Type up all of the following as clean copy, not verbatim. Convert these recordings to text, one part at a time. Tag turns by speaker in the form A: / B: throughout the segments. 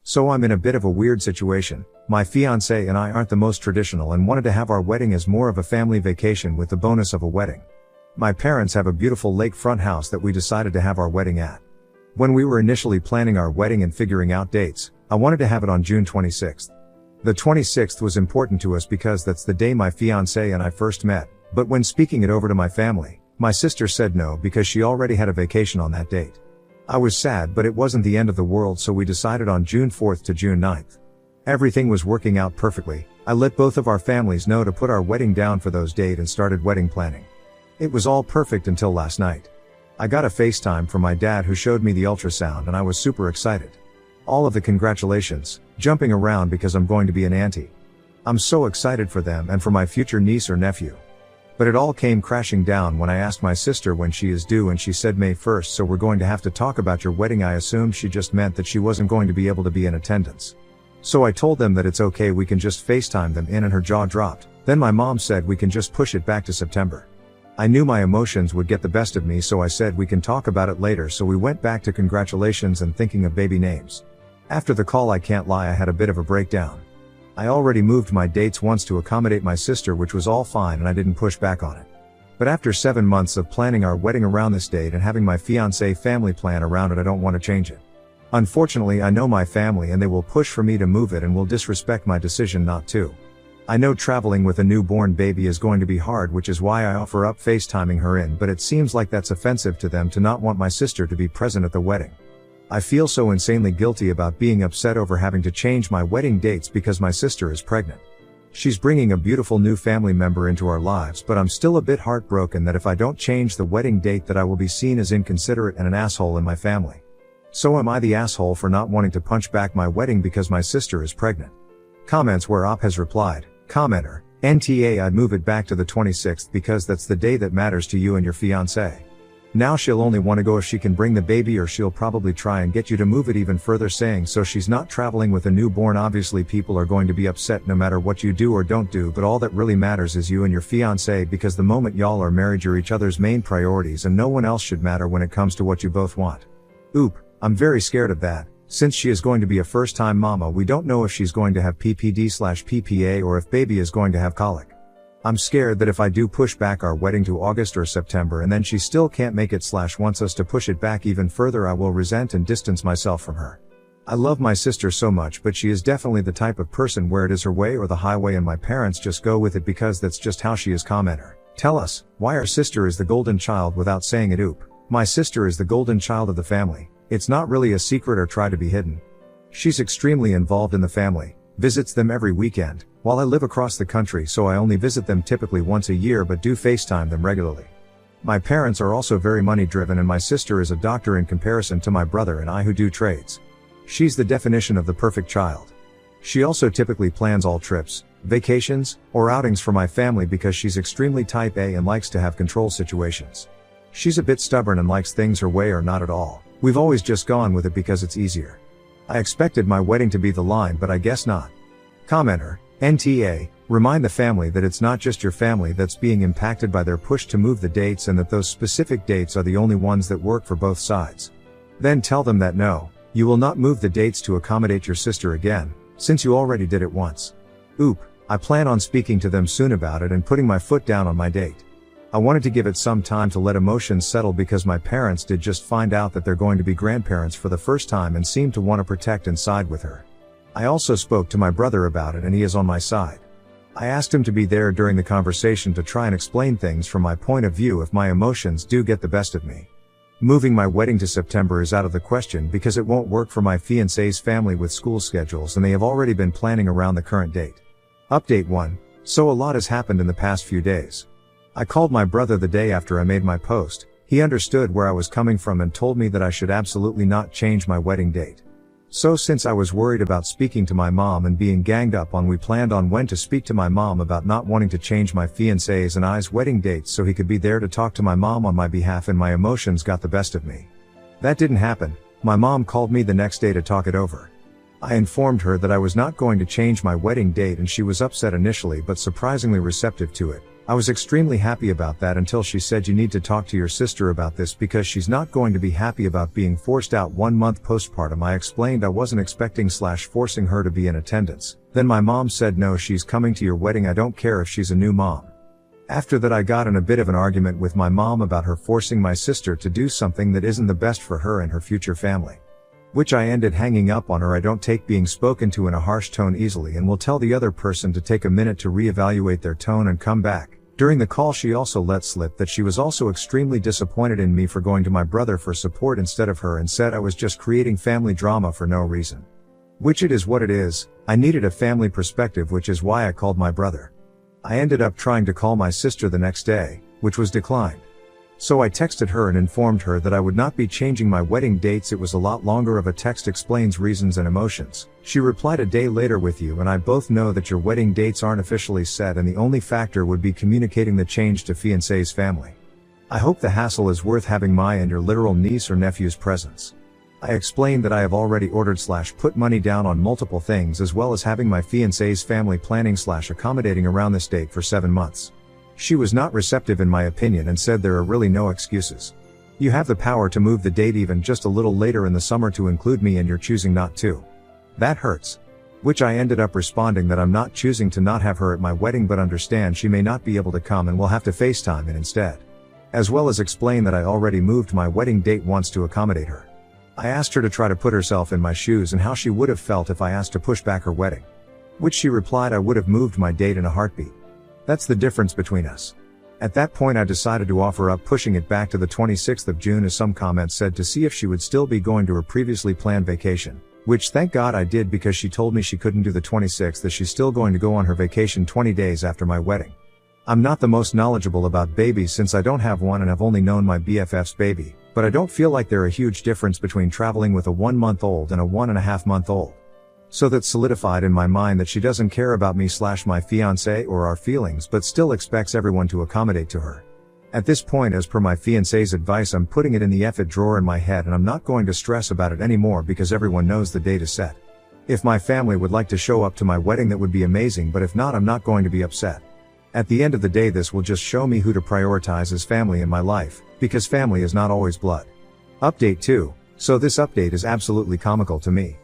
A: So I'm in a bit of a weird situation. My fiancé and I aren't the most traditional and wanted to have our wedding as more of a family vacation with the bonus of a wedding. My parents have a beautiful lakefront house that we decided to have our wedding at. When we were initially planning our wedding and figuring out dates, I wanted to have it on June 26th. The 26th was important to us because that's the day my fiancé and I first met, but when speaking it over to my family, my sister said no because she already had a vacation on that date. I was sad, but it wasn't the end of the world, so we decided on June 4th to June 9th. Everything was working out perfectly. I let both of our families know to put our wedding down for those dates and started wedding planning. It was all perfect until last night. I got a FaceTime from my dad who showed me the ultrasound and I was super excited. All of the congratulations, jumping around because I'm going to be an auntie. I'm so excited for them and for my future niece or nephew. But it all came crashing down when I asked my sister when she is due and she said May 1st, so we're going to have to talk about your wedding. I assumed she just meant that she wasn't going to be able to be in attendance. So I told them that it's okay, we can just FaceTime them in, and her jaw dropped. Then my mom said we can just push it back to September. I knew my emotions would get the best of me, so I said we can talk about it later, so we went back to congratulations and thinking of baby names. After the call, I can't lie, I had a bit of a breakdown. I already moved my dates once to accommodate my sister, which was all fine and I didn't push back on it. But after 7 months of planning our wedding around this date and having my fiancé family plan around it, I don't want to change it. Unfortunately, I know my family and they will push for me to move it and will disrespect my decision not to. I know traveling with a newborn baby is going to be hard, which is why I offer up FaceTiming her in, but it seems like that's offensive to them to not want my sister to be present at the wedding. I feel so insanely guilty about being upset over having to change my wedding dates because my sister is pregnant. She's bringing a beautiful new family member into our lives, but I'm still a bit heartbroken that if I don't change the wedding date that I will be seen as inconsiderate and an asshole in my family. So am I the asshole for not wanting to punch back my wedding because my sister is pregnant? Comments where Op has replied, commenter, NTA, I'd move it back to the 26th because that's the day that matters to you and your fiancé. Now she'll only want to go if she can bring the baby, or she'll probably try and get you to move it even further, saying so she's not traveling with a newborn. Obviously people are going to be upset no matter what you do or don't do, but all that really matters is you and your fiancé, because the moment y'all are married you're each other's main priorities and no one else should matter when it comes to what you both want. Oop, I'm very scared of that. Since she is going to be a first-time mama, we don't know if she's going to have PPD/PPA or if baby is going to have colic. I'm scared that if I do push back our wedding to August or September and then she still can't make it / wants us to push it back even further, I will resent and distance myself from her. I love my sister so much, but she is definitely the type of person where it is her way or the highway, and my parents just go with it because that's just how she is. Commenter, tell us why our sister is the golden child without saying it. Oop. My sister is the golden child of the family. It's not really a secret or try to be hidden. She's extremely involved in the family, visits them every weekend, while I live across the country, so I only visit them typically once a year but do FaceTime them regularly. My parents are also very money driven and my sister is a doctor in comparison to my brother and I who do trades. She's the definition of the perfect child. She also typically plans all trips, vacations, or outings for my family because she's extremely type A and likes to have control situations. She's a bit stubborn and likes things her way or not at all. We've always just gone with it because it's easier. I expected my wedding to be the line, but I guess not. Commenter, NTA, remind the family that it's not just your family that's being impacted by their push to move the dates and that those specific dates are the only ones that work for both sides. Then tell them that no, you will not move the dates to accommodate your sister again, since you already did it once. Oop, I plan on speaking to them soon about it and putting my foot down on my date. I wanted to give it some time to let emotions settle because my parents did just find out that they're going to be grandparents for the first time and seem to want to protect and side with her. I also spoke to my brother about it and he is on my side. I asked him to be there during the conversation to try and explain things from my point of view if my emotions do get the best of me. Moving my wedding to September is out of the question because it won't work for my fiancé's family with school schedules and they have already been planning around the current date. Update 1. So a lot has happened in the past few days. I called my brother the day after I made my post. He understood where I was coming from and told me that I should absolutely not change my wedding date. So since I was worried about speaking to my mom and being ganged up on, we planned on when to speak to my mom about not wanting to change my fiancé's and I's wedding dates so he could be there to talk to my mom on my behalf, and my emotions got the best of me. That didn't happen. My mom called me the next day to talk it over. I informed her that I was not going to change my wedding date and she was upset initially but surprisingly receptive to it. I was extremely happy about that until she said you need to talk to your sister about this because she's not going to be happy about being forced out 1 month postpartum. I explained I wasn't expecting/forcing her to be in attendance. Then my mom said no, she's coming to your wedding, I don't care if she's a new mom. After that I got in a bit of an argument with my mom about her forcing my sister to do something that isn't the best for her and her future family. Which I ended hanging up on her. I don't take being spoken to in a harsh tone easily and will tell the other person to take a minute to reevaluate their tone and come back. During the call she also let slip that she was also extremely disappointed in me for going to my brother for support instead of her and said I was just creating family drama for no reason. Which it is what it is, I needed a family perspective, which is why I called my brother. I ended up trying to call my sister the next day, which was declined. So I texted her and informed her that I would not be changing my wedding dates. It was a lot longer of a text, explains reasons and emotions. She replied, a day later, with you and I both know that your wedding dates aren't officially set and the only factor would be communicating the change to fiancé's family. I hope the hassle is worth having my and your literal niece or nephew's presence. I explained that I have already ordered/put money down on multiple things, as well as having my fiancé's family planning/accommodating around this date for 7 months. She was not receptive in my opinion and said there are really no excuses. You have the power to move the date even just a little later in the summer to include me and you're choosing not to. That hurts. Which I ended up responding that I'm not choosing to not have her at my wedding, but understand she may not be able to come and will have to FaceTime in instead. As well as explain that I already moved my wedding date once to accommodate her. I asked her to try to put herself in my shoes and how she would have felt if I asked to push back her wedding. Which she replied, I would have moved my date in a heartbeat. That's the difference between us. At that point I decided to offer up pushing it back to the 26th of June as some comments said, to see if she would still be going to her previously planned vacation. Which thank God I did, because she told me she couldn't do the 26th as she's still going to go on her vacation 20 days after my wedding. I'm not the most knowledgeable about babies since I don't have one and have only known my BFF's baby, but I don't feel like there are a huge difference between traveling with a 1-month-old and a 1.5-month-old. So that's solidified in my mind that she doesn't care about me/my fiancé or our feelings, but still expects everyone to accommodate to her. At this point, as per my fiancé's advice, I'm putting it in the F it drawer in my head and I'm not going to stress about it anymore because everyone knows the date is set. If my family would like to show up to my wedding, that would be amazing, but if not, I'm not going to be upset. At the end of the day, this will just show me who to prioritize as family in my life, because family is not always blood. Update 2. So this update is absolutely comical to me.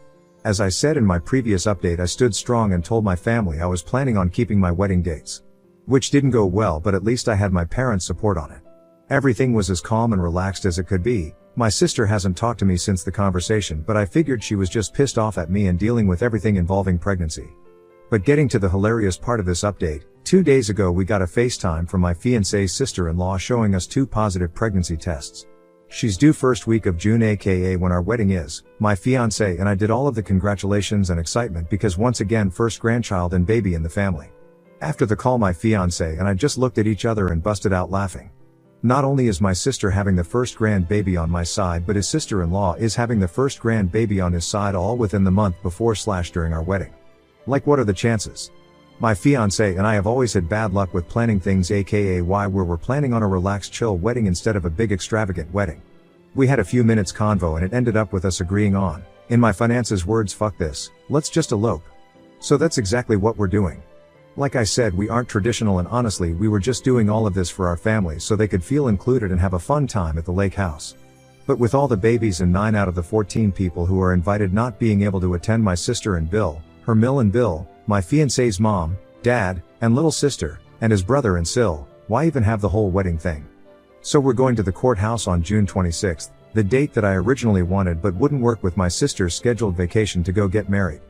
A: As I said in my previous update, I stood strong and told my family I was planning on keeping my wedding dates. Which didn't go well, but at least I had my parents' support on it. Everything was as calm and relaxed as it could be. My sister hasn't talked to me since the conversation, but I figured she was just pissed off at me and dealing with everything involving pregnancy. But getting to the hilarious part of this update, 2 days ago we got a FaceTime from my fiancé's sister-in-law showing us 2 positive pregnancy tests. She's due first week of June, aka when our wedding is. My fiancé and I did all of the congratulations and excitement because once again, first grandchild and baby in the family. After the call, my fiancé and I just looked at each other and busted out laughing. Not only is my sister having the first grandbaby on my side, but his sister-in-law is having the first grandbaby on his side, all within the month before/during our wedding. Like, what are the chances? My fiancé and I have always had bad luck with planning things, aka why we're planning on a relaxed, chill wedding instead of a big extravagant wedding. We had a few minutes convo and it ended up with us agreeing on, in my finance's words, fuck this, let's just elope. So that's exactly what we're doing. Like I said, we aren't traditional, and honestly we were just doing all of this for our family so they could feel included and have a fun time at the lake house. But with all the babies and 9 out of the 14 people who are invited not being able to attend, my sister and Bill, her Mill and Bill, my fiancé's mom, dad, and little sister, and his brother and Sil, why even have the whole wedding thing? So we're going to the courthouse on June 26th, the date that I originally wanted but wouldn't work with my sister's scheduled vacation to go get married.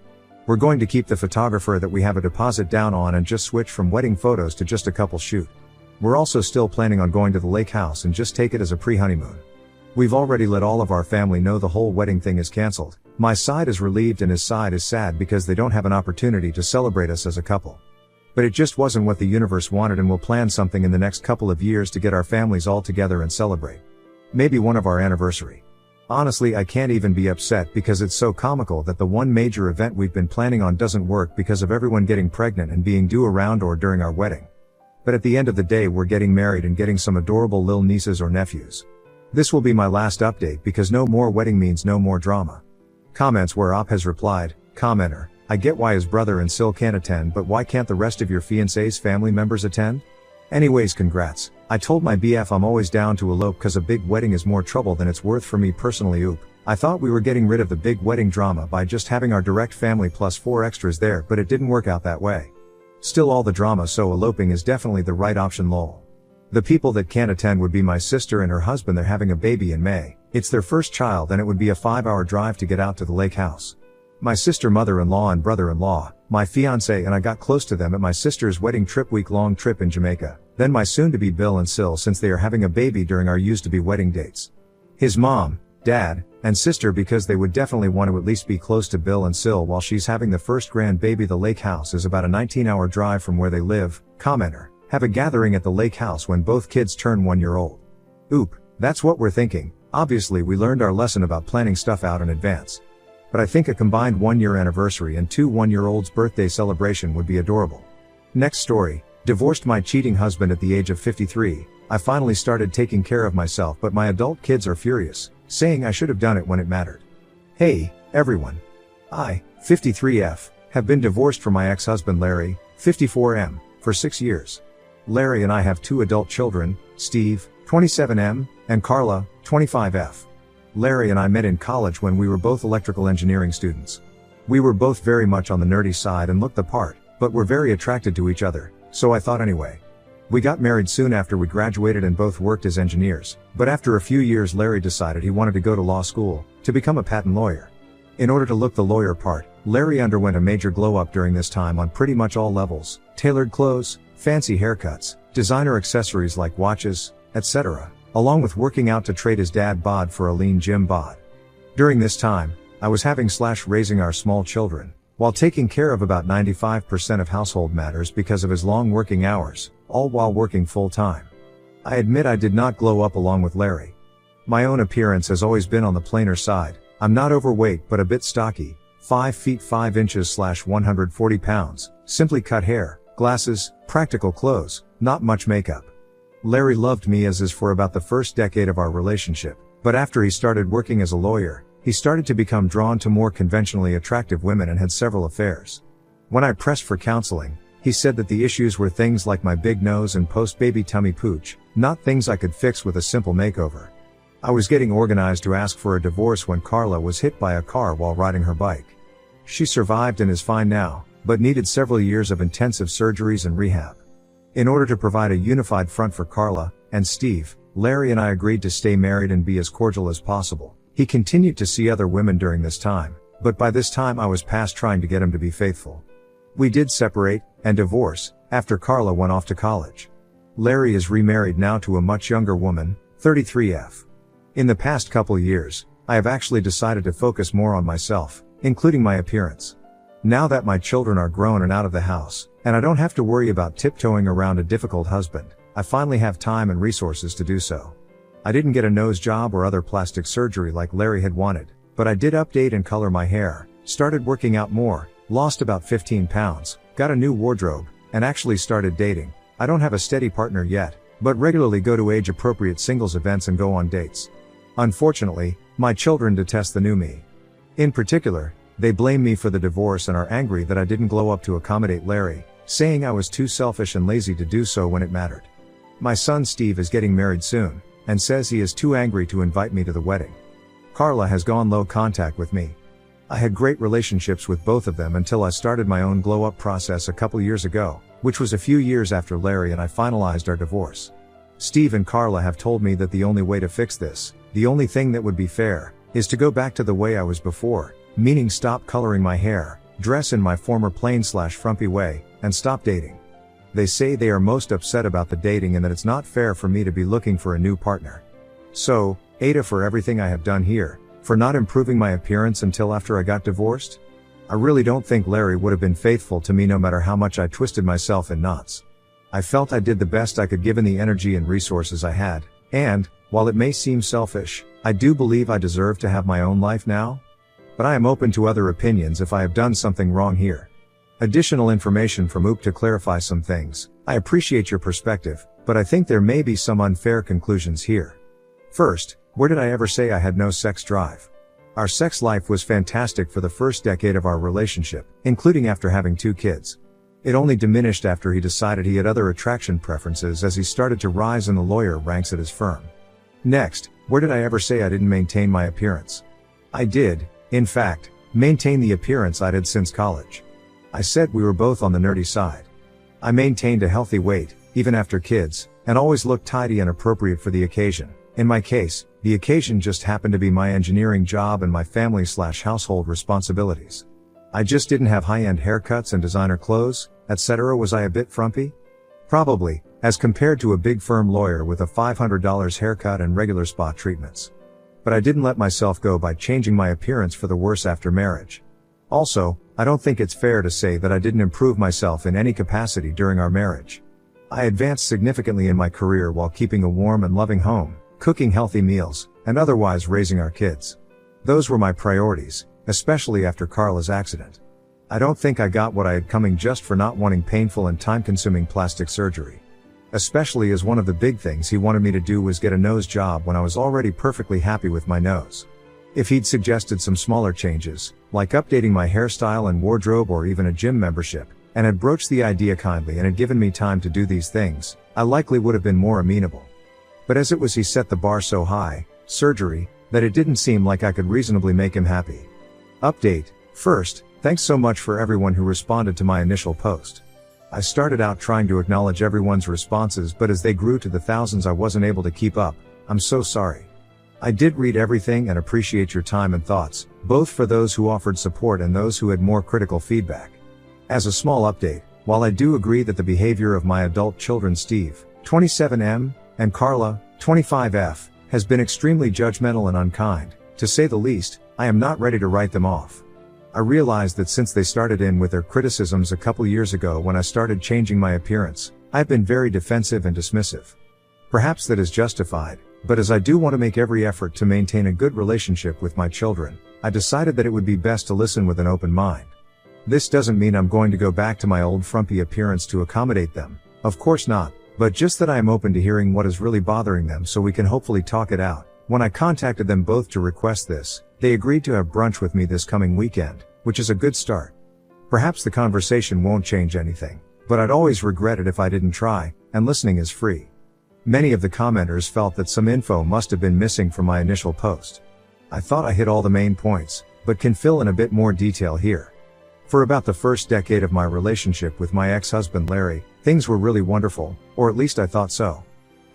A: We're going to keep the photographer that we have a deposit down on and just switch from wedding photos to just a couple shoot. We're also still planning on going to the lake house and just take it as a pre-honeymoon. We've already let all of our family know the whole wedding thing is cancelled. My side is relieved and his side is sad because they don't have an opportunity to celebrate us as a couple. But it just wasn't what the universe wanted, and we'll plan something in the next couple of years to get our families all together and celebrate. Maybe one of our anniversary. Honestly, I can't even be upset because it's so comical that the one major event we've been planning on doesn't work because of everyone getting pregnant and being due around or during our wedding. But at the end of the day, we're getting married and getting some adorable little nieces or nephews. This will be my last update because no more wedding means no more drama. Comments where Op has replied, commenter, I get why his brother and Sil can't attend, but why can't the rest of your fiancé's family members attend? Anyways, congrats. I told my BF I'm always down to elope cause a big wedding is more trouble than it's worth for me personally. Oop. I thought we were getting rid of the big wedding drama by just having our direct family plus 4 extras there, but it didn't work out that way. Still all the drama, so eloping is definitely the right option. Lol. The people that can't attend would be my sister and her husband. They're having a baby in May. It's their first child and it would be a 5-hour drive to get out to the lake house. My sister, mother-in-law and brother-in-law, my fiance and I got close to them at my sister's wedding trip, week-long trip in Jamaica. Then my soon-to-be Bill and Sil, since they are having a baby during our used-to-be wedding dates. His mom, dad, and sister, because they would definitely want to at least be close to Bill and Sil while she's having the first grandbaby. The lake house is about a 19-hour drive from where they live. Commenter. Have a gathering at the lake house when both kids turn 1 year old. Oop, that's what we're thinking. Obviously we learned our lesson about planning stuff out in advance. But I think a combined 1-year anniversary and 2 1-year-olds birthday celebration would be adorable. Next story. Divorced my cheating husband at the age of 53. I finally started taking care of myself, but my adult kids are furious, saying I should have done it when it mattered. Hey, everyone. I, 53F, have been divorced from my ex-husband Larry, 54M, for 6 years. Larry and I have 2 adult children, Steve, 27M, and Carla, 25F. Larry and I met in college when we were both electrical engineering students. We were both very much on the nerdy side and looked the part, but were very attracted to each other, so I thought anyway. We got married soon after we graduated and both worked as engineers, but after a few years Larry decided he wanted to go to law school, to become a patent lawyer. In order to look the lawyer part, Larry underwent a major glow up during this time on pretty much all levels: tailored clothes, fancy haircuts, designer accessories like watches, etc., along with working out to trade his dad bod for a lean gym bod. During this time, I was raising our small children, while taking care of about 95% of household matters because of his long working hours, all while working full time. I admit I did not glow up along with Larry. My own appearance has always been on the plainer side. I'm not overweight but a bit stocky, 5 feet 5 inches / 140 pounds, simply cut hair, glasses, practical clothes, not much makeup. Larry loved me as is for about the first decade of our relationship, but after he started working as a lawyer, he started to become drawn to more conventionally attractive women and had several affairs. When I pressed for counseling, he said that the issues were things like my big nose and post-baby tummy pooch, not things I could fix with a simple makeover. I was getting organized to ask for a divorce when Carla was hit by a car while riding her bike. She survived and is fine now, but needed several years of intensive surgeries and rehab. In order to provide a unified front for Carla and Steve, Larry and I agreed to stay married and be as cordial as possible. He continued to see other women during this time, but by this time I was past trying to get him to be faithful. We did separate and divorce after Carla went off to college. Larry is remarried now to a much younger woman, 33F. In the past couple years, I have actually decided to focus more on myself, including my appearance. Now that my children are grown and out of the house, and I don't have to worry about tiptoeing around a difficult husband, I finally have time and resources to do so. I didn't get a nose job or other plastic surgery like Larry had wanted, but I did update and color my hair, started working out more, lost about 15 pounds, got a new wardrobe, and actually started dating. I don't have a steady partner yet, but regularly go to age-appropriate singles events and go on dates. Unfortunately, my children detest the new me. In particular, they blame me for the divorce and are angry that I didn't glow up to accommodate Larry, saying I was too selfish and lazy to do so when it mattered. My son Steve is getting married soon, and says he is too angry to invite me to the wedding. Carla has gone low contact with me. I had great relationships with both of them until I started my own glow up process a couple years ago, which was a few years after Larry and I finalized our divorce. Steve and Carla have told me that the only way to fix this, the only thing that would be fair, is to go back to the way I was before, meaning stop coloring my hair, dress in my former plain/frumpy way, and stop dating. They say they are most upset about the dating and that it's not fair for me to be looking for a new partner. So, Ada, for everything I have done here, for not improving my appearance until after I got divorced? I really don't think Larry would have been faithful to me no matter how much I twisted myself in knots. I felt I did the best I could given the energy and resources I had, and, while it may seem selfish, I do believe I deserve to have my own life now. But I am open to other opinions if I have done something wrong here. Additional information from OOP to clarify some things. I appreciate your perspective, but I think there may be some unfair conclusions here. First, where did I ever say I had no sex drive? Our sex life was fantastic for the first decade of our relationship, including after having 2 kids. It only diminished after he decided he had other attraction preferences as he started to rise in the lawyer ranks at his firm. Next, where did I ever say I didn't maintain my appearance? I did, in fact, maintain the appearance I'd had since college. I said we were both on the nerdy side. I maintained a healthy weight, even after kids, and always looked tidy and appropriate for the occasion. In my case, the occasion just happened to be my engineering job and my family/household responsibilities. I just didn't have high-end haircuts and designer clothes, etc. Was I a bit frumpy? Probably, as compared to a big firm lawyer with a $500 haircut and regular spa treatments. But I didn't let myself go by changing my appearance for the worse after marriage. Also, I don't think it's fair to say that I didn't improve myself in any capacity during our marriage. I advanced significantly in my career while keeping a warm and loving home, cooking healthy meals, and otherwise raising our kids. Those were my priorities, especially after Carla's accident. I don't think I got what I had coming just for not wanting painful and time-consuming plastic surgery. Especially as one of the big things he wanted me to do was get a nose job when I was already perfectly happy with my nose. If he'd suggested some smaller changes, like updating my hairstyle and wardrobe or even a gym membership, and had broached the idea kindly and had given me time to do these things, I likely would have been more amenable. But as it was, he set the bar so high, surgery, that it didn't seem like I could reasonably make him happy. Update. First, thanks so much for everyone who responded to my initial post. I started out trying to acknowledge everyone's responses, but as they grew to the thousands I wasn't able to keep up. I'm so sorry. I did read everything and appreciate your time and thoughts, both for those who offered support and those who had more critical feedback. As a small update, while I do agree that the behavior of my adult children Steve, 27M, and Carla, 25F, has been extremely judgmental and unkind, to say the least, I am not ready to write them off. I realized that since they started in with their criticisms a couple years ago when I started changing my appearance, I've been very defensive and dismissive. Perhaps that is justified, but as I do want to make every effort to maintain a good relationship with my children, I decided that it would be best to listen with an open mind. This doesn't mean I'm going to go back to my old frumpy appearance to accommodate them, of course not, but just that I am open to hearing what is really bothering them so we can hopefully talk it out. When I contacted them both to request this, they agreed to have brunch with me this coming weekend, which is a good start. Perhaps the conversation won't change anything, but I'd always regret it if I didn't try, and listening is free. Many of the commenters felt that some info must have been missing from my initial post. I thought I hit all the main points, but can fill in a bit more detail here. For about the first decade of my relationship with my ex-husband Larry, things were really wonderful, or at least I thought so.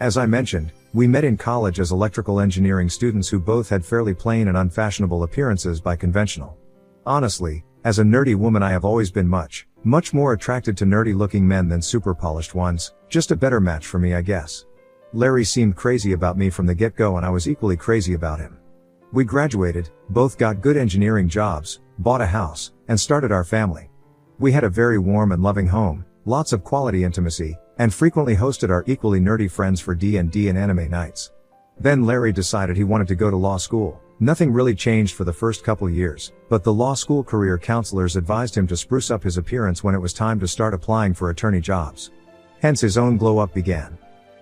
A: As I mentioned, we met in college as electrical engineering students who both had fairly plain and unfashionable appearances by conventional. Honestly, as a nerdy woman I have always been much more attracted to nerdy-looking men than super polished ones, just a better match for me I guess. Larry seemed crazy about me from the get-go and I was equally crazy about him. We graduated, both got good engineering jobs, bought a house, and started our family. We had a very warm and loving home, lots of quality intimacy, and frequently hosted our equally nerdy friends for D&D and anime nights. Then Larry decided he wanted to go to law school. Nothing really changed for the first couple years, but the law school career counselors advised him to spruce up his appearance when it was time to start applying for attorney jobs. Hence his own glow-up began.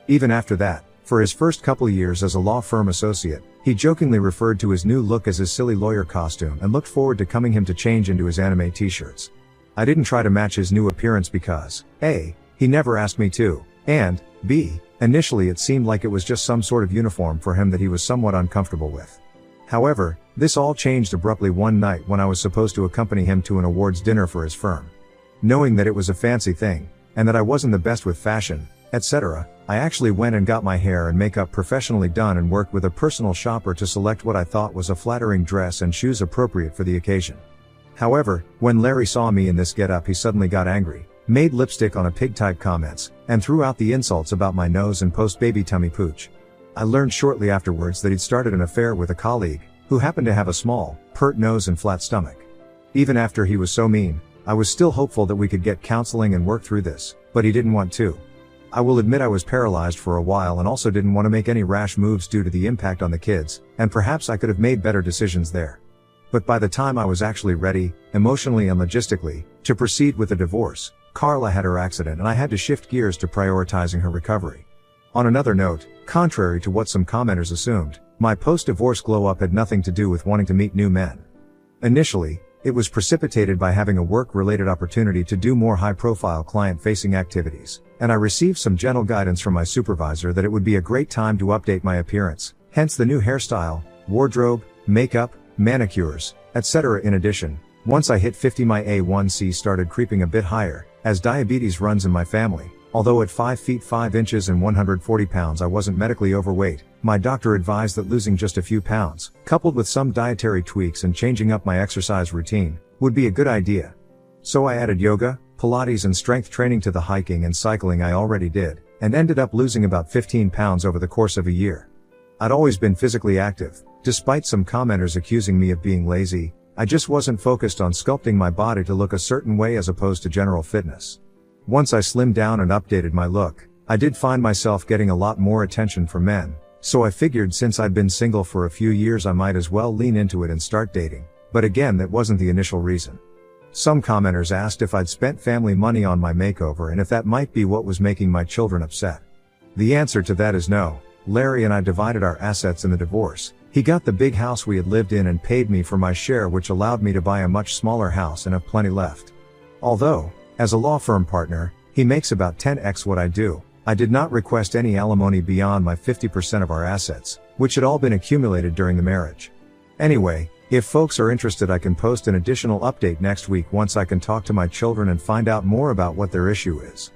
A: Even after that, for his first couple years as a law firm associate, he jokingly referred to his new look as his silly lawyer costume and looked forward to coming him to change into his anime t-shirts. I didn't try to match his new appearance because, A, he never asked me to, and, B, initially it seemed like it was just some sort of uniform for him that he was somewhat uncomfortable with. However, this all changed abruptly one night when I was supposed to accompany him to an awards dinner for his firm. Knowing that it was a fancy thing, and that I wasn't the best with fashion, etc., I actually went and got my hair and makeup professionally done and worked with a personal shopper to select what I thought was a flattering dress and shoes appropriate for the occasion. However, when Larry saw me in this getup he suddenly got angry, made lipstick on a pig-type comments, and threw out the insults about my nose and post-baby tummy pooch. I learned shortly afterwards that he'd started an affair with a colleague, who happened to have a small, pert nose and flat stomach. Even after he was so mean, I was still hopeful that we could get counseling and work through this, but he didn't want to. I will admit I was paralyzed for a while and also didn't want to make any rash moves due to the impact on the kids, and perhaps I could have made better decisions there. But by the time I was actually ready, emotionally and logistically, to proceed with the divorce, Carla had her accident and I had to shift gears to prioritizing her recovery. On another note, contrary to what some commenters assumed, my post-divorce glow-up had nothing to do with wanting to meet new men. Initially, It was precipitated by having a work-related opportunity to do more high-profile client-facing activities, and I received some gentle guidance from my supervisor that it would be a great time to update my appearance, hence the new hairstyle, wardrobe, makeup, manicures, etc. In addition, once I hit 50 my A1C started creeping a bit higher, as diabetes runs in my family. Although at 5 feet 5 inches and 140 pounds I wasn't medically overweight, my doctor advised that losing just a few pounds, coupled with some dietary tweaks and changing up my exercise routine, would be a good idea. So I added yoga, Pilates and strength training to the hiking and cycling I already did, and ended up losing about 15 pounds over the course of a year. I'd always been physically active, despite some commenters accusing me of being lazy. I just wasn't focused on sculpting my body to look a certain way as opposed to general fitness. Once I slimmed down and updated my look, I did find myself getting a lot more attention from men, so I figured since I'd been single for a few years I might as well lean into it and start dating, but again that wasn't the initial reason. Some commenters asked if I'd spent family money on my makeover and if that might be what was making my children upset. The answer to that is no. Larry and I divided our assets in the divorce. He got the big house we had lived in and paid me for my share, which allowed me to buy a much smaller house and have plenty left. Although, as a law firm partner, he makes about 10x what I do, I did not request any alimony beyond my 50% of our assets, which had all been accumulated during the marriage. Anyway, if folks are interested I can post an additional update next week once I can talk to my children and find out more about what their issue is.